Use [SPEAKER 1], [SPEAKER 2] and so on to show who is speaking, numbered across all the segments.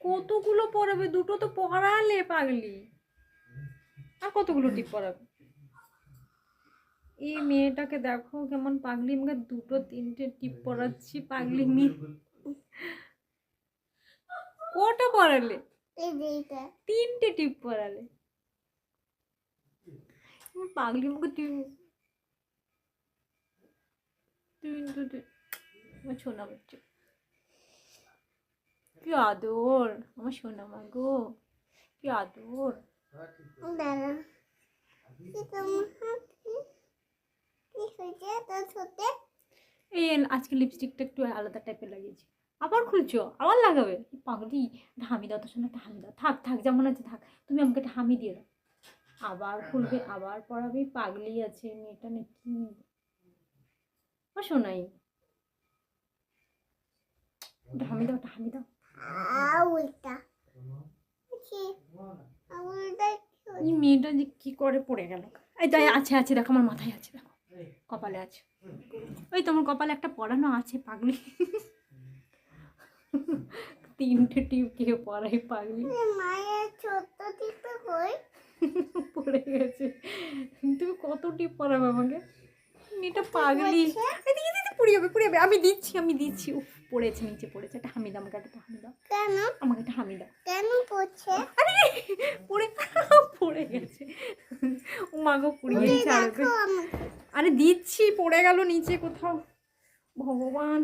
[SPEAKER 1] কতগুলো পরাবে? দুটো তো পরালে পাগলি, আর কতগুলো টিপ পরাবে? এই মেয়েটাকে দেখো কেমন পাগলি, আমাকে দুটো তিনটে টিপ পরাচ্ছি পাগলি মেয়ে। কটা পরালে? তিনটে টিপ পরালে পাগলি মুখে। আমার সোনা বাচ্চা, কি আদর আমার সোনা মা গো, কি আদর। এই আজকে লিপস্টিকটা একটু আলাদা টাইপের লাগিয়েছি। আবার খুলছো? আবার লাগাবে? পাগলি, হামি দাও তো শোনা, একটা হামি দাও। থাক থাক, যেমন আছে থাক, তুমি আমাকে একটা হামি দিয়ে দাও। আবার খুলবে, আবার পড়াবে, পাগলি আছে মেয়েটা নাকি। আমার শোনাই, হামি দাও, একটা হামি দাও। এই মেয়েটা যে কি করে পড়ে গেল। এই তাই আছে আছে, দেখো আমার মাথায় আছে, দেখো কপালে আছে। ওই তোমার কপালে একটা পড়ানো আছে পাগলি। তিনটে টিপ কে পড়াই পাগলি। পড়ে গেছে। তুমি কত টিপ পড়াবে আমাকে? মেয়েটা পাগলি। পুড়ে যাবে পুড়ে যাবে। আমি দিচ্ছি আমি দিচ্ছি। উফ, পড়েছে, নিচে পড়েছে। একটা হামি দাও আমাকে, একটা হামি দাও। কেন আমাকে একটা হামি দাও? কেন পড়ছে? আরে পড়ে পড়ে গেছে। ও মাগো, পুড়িয়ে ছাড়বে। আরে দিচ্ছি, পড়ে গেল নিচে কোথাও। ভগবান,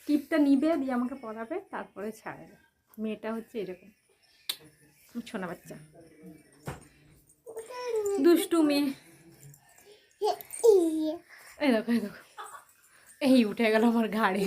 [SPEAKER 1] টিপটা নিবে দিয়ে আমাকে পড়াবে, তারপরে ছাড়বে। মেয়েটা হচ্ছে এরকম ছোনা বাচ্চা, দুষ্টু মেয়ে। এই দেখো এই দেখো, এই উঠে গেল আমার ঘাড়ে।